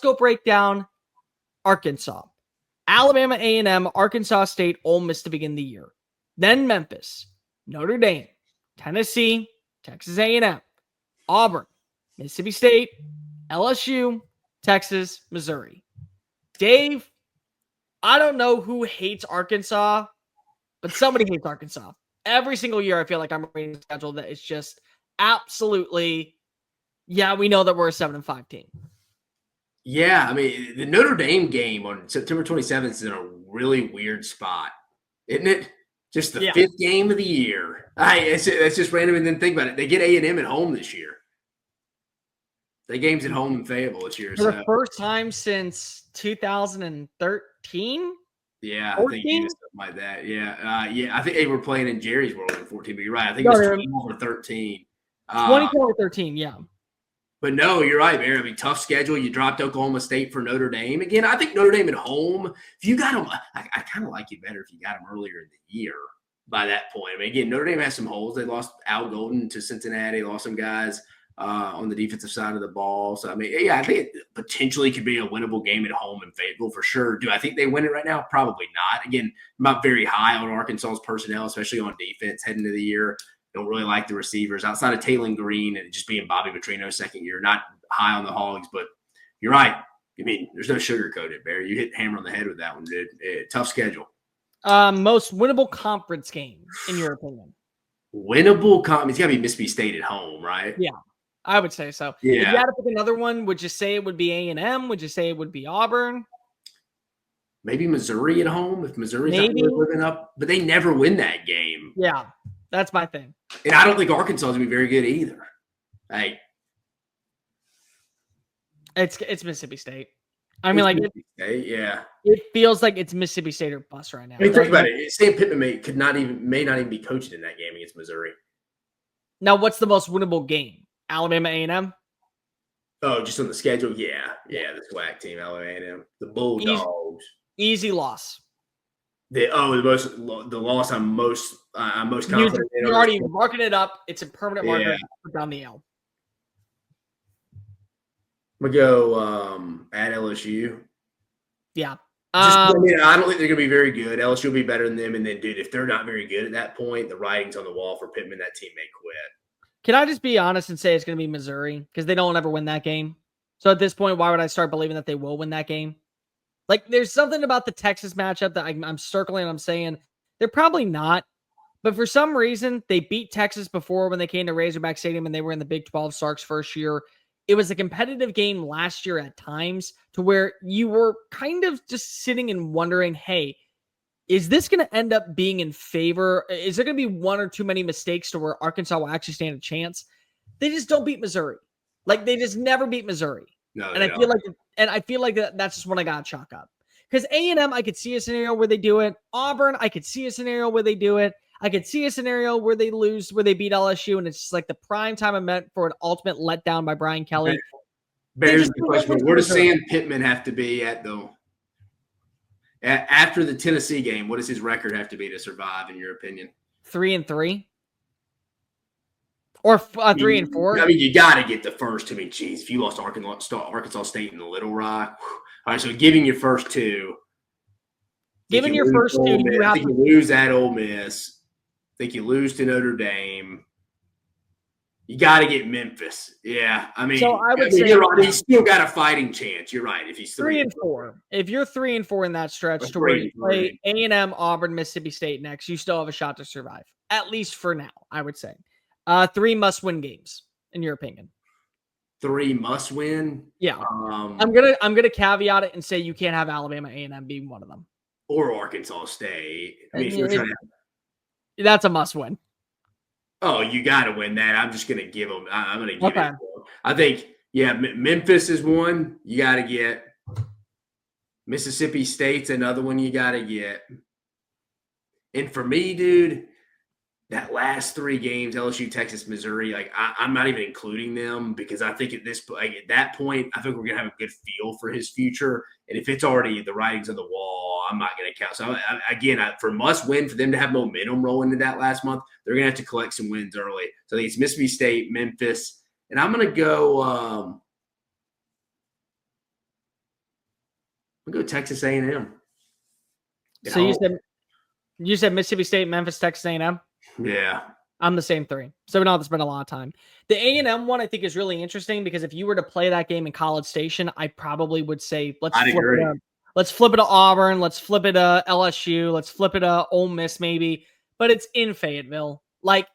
go break down Arkansas, Alabama A&M, Arkansas State, Ole Miss to begin the year. Then Memphis, Notre Dame, Tennessee, Texas A&M, Auburn, Mississippi State, LSU, Texas, Missouri. Dave, I don't know who hates Arkansas, but somebody hates Arkansas. Every single year, I feel like I'm reading a schedule that is just absolutely, yeah, we know that we're a 7-5 team. Yeah, I mean, the Notre Dame game on September 27th is in a really weird spot, isn't it? Just the fifth game of the year. It's just random. And then think about it. They get A&M at home this year. The game's at home in Fayetteville this year. For the first time since 2013? Yeah, 14? I think it was something like that. Yeah. I think they were playing in Jerry's World in 14, but you're right. I think it was 12 or 13. 20 or 13, yeah. But no, you're right, man. I mean, tough schedule. You dropped Oklahoma State for Notre Dame. Again, I think Notre Dame at home, if you got them, I kind of like it better if you got them earlier in the year by that point. I mean, again, Notre Dame has some holes. They lost Al Golden to Cincinnati, lost some guys on the defensive side of the ball. So, I mean, yeah, I think it potentially could be a winnable game at home in Fayetteville for sure. Do I think they win it right now? Probably not. Again, I'm not very high on Arkansas's personnel, especially on defense heading into the year. Don't really like the receivers outside of Taylor Green and just being Bobby Petrino's second year. Not high on the Hogs, but you're right. I mean, there's no sugarcoat it, Barry. You hit the hammer on the head with that one, dude. Tough schedule. Most winnable conference game, in your opinion? Winnable conference. It's got to be Mississippi State at home, right? Yeah, I would say so. Yeah. If you had to pick another one, would you say it would be A&M? Would you say it would be Auburn? Maybe Missouri at home if Missouri's not really living up. But they never win that game. Yeah, that's my thing. And I don't think Arkansas is going to be very good either. Hey. It's Mississippi State. I mean, like, it feels like it's Mississippi State or bust right now. I mean, think about it. Sam Pittman may not even be coaching in that game against Missouri. Now, what's the most winnable game? Alabama A&M? Oh, just on the schedule? Yeah, the SWAC team, Alabama A&M. The Bulldogs. Easy loss. The loss I'm most confident in. You're already marking it up. It's a permanent marker. Put down the L. I'm going to go at LSU. Yeah. I don't think they're going to be very good. LSU will be better than them. And then, dude, if they're not very good at that point, the writing's on the wall for Pittman. That team may quit. Can I just be honest and say it's going to be Missouri? Because they don't ever win that game. So at this point, why would I start believing that they will win that game? Like, there's something about the Texas matchup that I'm circling. I'm saying they're probably not. But for some reason, they beat Texas before when they came to Razorback Stadium and they were in the Big 12 Sark's first year. It was a competitive game last year at times to where you were kind of just sitting and wondering, hey, is this going to end up being in favor? Is there going to be one or too many mistakes to where Arkansas will actually stand a chance? They just don't beat Missouri. Like, they just never beat Missouri. No, and I feel like that's just what I got to chalk up. Because A&M, I could see a scenario where they do it. Auburn, I could see a scenario where they do it. I could see a scenario where they lose, where they beat LSU, and it's just like the prime time event for an ultimate letdown by Brian Kelly. Here's the question: where does Sam Pittman have to be after the Tennessee game? What does his record have to be to survive, in your opinion? 3-3, or 3-4. I mean, you got to get the first. I mean, geez, if you lost Arkansas State in the Little Rock, all right. So, giving your first two. Given your first two, you have to lose at Ole Miss. Think you lose to Notre Dame. You got to get Memphis. Yeah, I mean, so I would say you're right. He's still got a fighting chance. You're right. If he's 3-4, if you're 3-4 in that stretch, to where you play A&M, Auburn, Mississippi State next, you still have a shot to survive. At least for now, I would say. 3 must-win games, in your opinion. 3 must-win. Yeah, I'm gonna caveat it and say you can't have Alabama, A&M being one of them, or Arkansas State. I mean, if you're trying to. That's a must-win. Oh, you got to win that. I'm just going to give them. I'm going to give it. I think, Memphis is one you got to get. Mississippi State's another one you got to get. And for me, dude, that last 3 games, LSU, Texas, Missouri, like I'm not even including them because I think at that point, I think we're going to have a good feel for his future. And if it's already the writings on the wall, I'm not going to count. So, for must win, for them to have momentum rolling into that last month, they're going to have to collect some wins early. So I think it's Mississippi State, Memphis, and I'm going to go We'll go Texas A&M. So you said Mississippi State, Memphis, Texas A&M? Yeah. I'm the same 3. So we don't have to spend a lot of time. The A&M one I think is really interesting because if you were to play that game in College Station, I probably would say let's flip it to Auburn, let's flip it to LSU, let's flip it to Ole Miss maybe, but it's in Fayetteville. Like,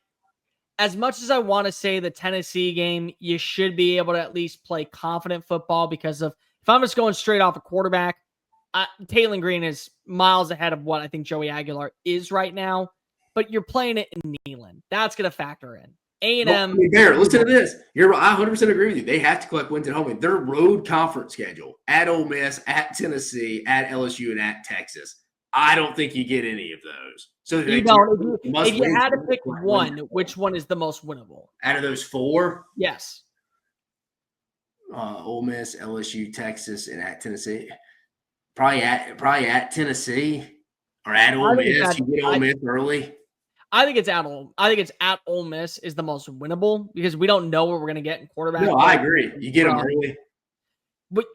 as much as I want to say the Tennessee game, you should be able to at least play confident football because of if I'm just going straight off a quarterback, Taylor Green is miles ahead of what I think Joey Aguilar is right now. But you're playing it in Neyland. That's going to factor in. A&M. Bear, listen to this. I 100% agree with you. They have to collect wins at home. Their road conference schedule at Ole Miss, at Tennessee, at LSU, and at Texas. I don't think you get any of those. So if you had to pick one, which one is the most winnable? Out of those 4? Yes. Ole Miss, LSU, Texas, and at Tennessee. Probably at Tennessee or at Ole Miss. You get Ole Miss early. I think it's at Ole Miss is the most winnable because we don't know where we're going to get in quarterback. No, I agree. You get them early. But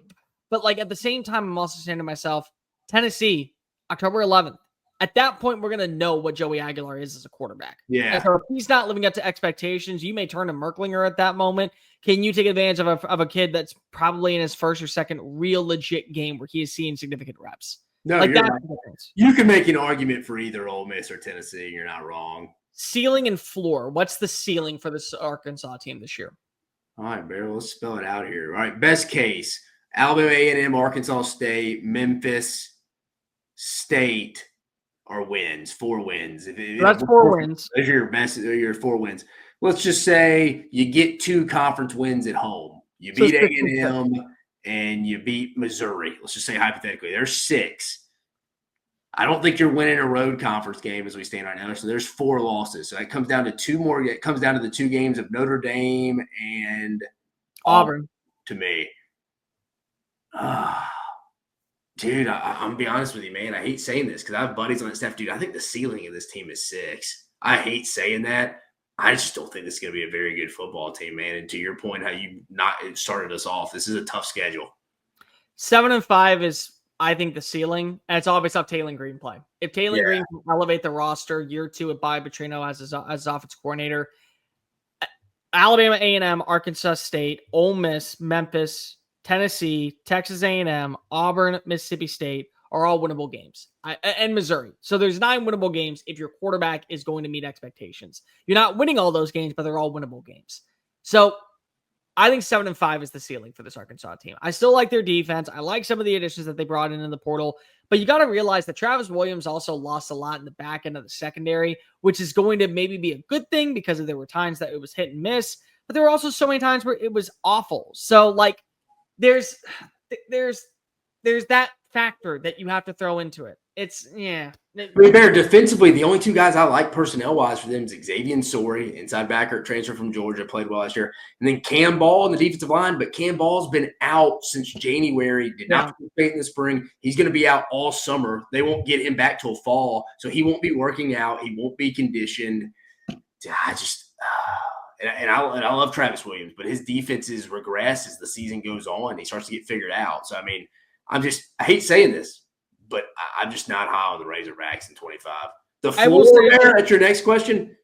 like at the same time, I'm also saying to myself, Tennessee, October 11th. At that point, we're going to know what Joey Aguilar is as a quarterback. Yeah. And so if he's not living up to expectations, you may turn to Merklinger at that moment. Can you take advantage of a kid that's probably in his first or second real legit game where he is seeing significant reps? No, like you're right. You can make an argument for either Ole Miss or Tennessee. You're not wrong. Ceiling and floor. What's the ceiling for this Arkansas team this year? All right, Bear, let's spell it out here. All right, best case, Alabama A&M, Arkansas State, Memphis State are wins, 4 wins. That's 4 wins. Those are your 4 wins. Let's just say you get 2 conference wins at home. You beat A&M. And you beat Missouri. Let's just say hypothetically, there's 6. I don't think you're winning a road conference game as we stand right now. So there's 4 losses. So that comes down to 2 more. It comes down to the 2 games of Notre Dame and Auburn. To me, dude, I'm gonna be honest with you, man. I hate saying this because I have buddies on that staff, dude. I think the ceiling of this team is 6. I hate saying that. I just don't think this is going to be a very good football team, man. And to your point, how you not started us off, this is a tough schedule. 7-5 is, I think, the ceiling, and it's all based off Taylor Green play. If Taylor Green can elevate the roster year 2 with Bobby Petrino as his offensive coordinator, Alabama A&M, Arkansas State, Ole Miss, Memphis, Tennessee, Texas A&M, Auburn, Mississippi State are all winnable games, and Missouri. So there's 9 winnable games if your quarterback is going to meet expectations. You're not winning all those games, but they're all winnable games. So I think 7-5 is the ceiling for this Arkansas team. I still like their defense. I like some of the additions that they brought in the portal, but you got to realize that Travis Williams also lost a lot in the back end of the secondary, which is going to maybe be a good thing because there were times that it was hit and miss, but there were also so many times where it was awful. So like there's that factor that you have to throw into it. It's Bear, defensively, the only 2 guys I like personnel-wise for them is Xavier Sorey, inside backer, transfer from Georgia, played well last year, and then Cam Ball in the defensive line. But Cam Ball's been out since January, did not participate in the spring. He's going to be out all summer. They won't get him back till fall, so he won't be working out. He won't be conditioned. I just and I love Travis Williams, but his defenses regress as the season goes on. He starts to get figured out. So, I mean, I hate saying this, but I'm just not high on the Razorbacks in 25. The floor there, that's your next question.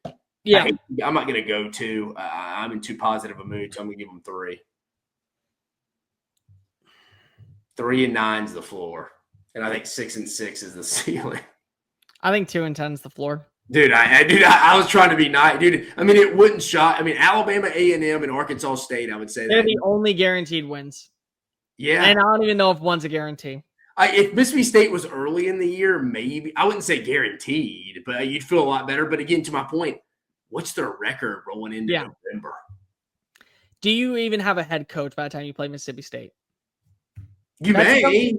Yeah. I'm not going to go 2. I'm in too positive a mood, so I'm going to give them 3. 3 and 9 is the floor. And I think 6 and 6 is the ceiling. I think 2 and 10 is the floor. Dude, I was trying to be nice. Dude, I mean, it wouldn't shock. I mean, Alabama, A&M, and Arkansas State, I would say they're the only guaranteed wins. Yeah. And I don't even know if one's a guarantee. If Mississippi State was early in the year, maybe. I wouldn't say guaranteed, but you'd feel a lot better. But again, to my point, what's their record rolling into November? Do you even have a head coach by the time you play Mississippi State? You may.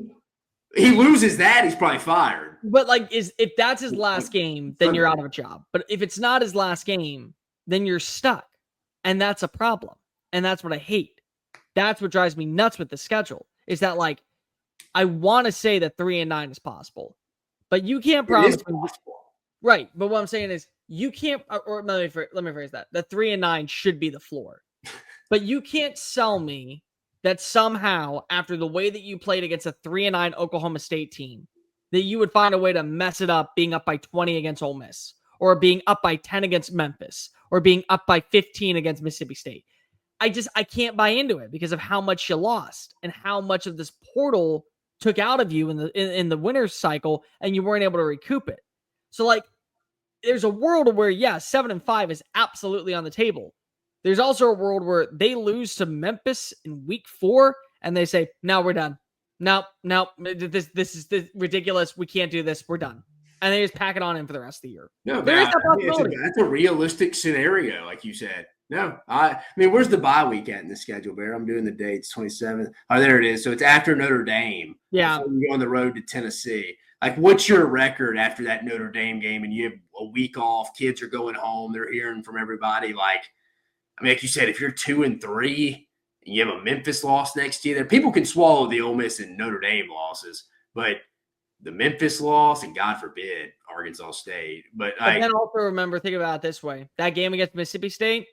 He loses that, he's probably fired. But like, if that's his last game, then you're out of a job. But if it's not his last game, then you're stuck. And that's a problem. And that's what I hate. That's what drives me nuts with the schedule. Is that like, I want to say that 3 and 9 is possible, but you can't promise me. Right. But what I'm saying is you can't, or let me phrase that. The 3 and 9 should be the floor, but you can't sell me that somehow, after the way that you played against a 3-9 Oklahoma State team, that you would find a way to mess it up being up by 20 against Ole Miss, or being up by 10 against Memphis, or being up by 15 against Mississippi State. I can't buy into it because of how much you lost and how much of this portal took out of you in the winner's cycle, and you weren't able to recoup it. So like, there's a world where 7-5 is absolutely on the table. There's also a world where they lose to Memphis in week 4 and they say, "No, we're done. No, this is ridiculous. We can't do this. We're done." And they just pack it on in for the rest of the year. No, there is that possibility. That's a realistic scenario, like you said. No, I mean, where's the bye week at in the schedule, Bear? I'm doing the dates, 27th. Oh, there it is. So it's after Notre Dame. Yeah. Before you go on the road to Tennessee. Like, what's your record after that Notre Dame game and you have a week off, kids are going home, they're hearing from everybody? Like, I mean, like you said, if you're 2-3 and you have a Memphis loss next year, people can swallow the Ole Miss and Notre Dame losses, but the Memphis loss and, God forbid, Arkansas State. But then also remember, think about it this way. That game against Mississippi State,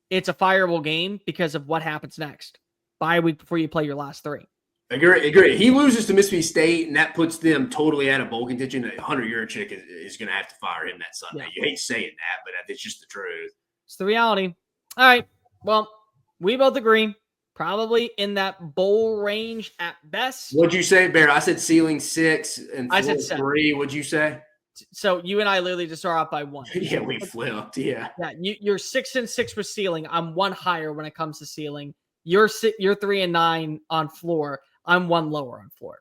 it's a fireable game because of what happens next. Bye week before you play your last 3. Agree. He loses to Mississippi State, and that puts them totally out of bowl contention. Hunter Yurachek is going to have to fire him that Sunday. Yeah. You hate saying that, but it's just the truth. It's the reality. All right. Well, we both agree. Probably in that bowl range at best. What'd you say, Bear? I said ceiling 6 and I said 7. 3. What'd you say? So you and I literally just are off by 1. Yeah, we flipped. Yeah. Yeah. You're 6-6 for ceiling. I'm 1 higher when it comes to ceiling. You're 3-9 on floor. I'm 1 lower on floor.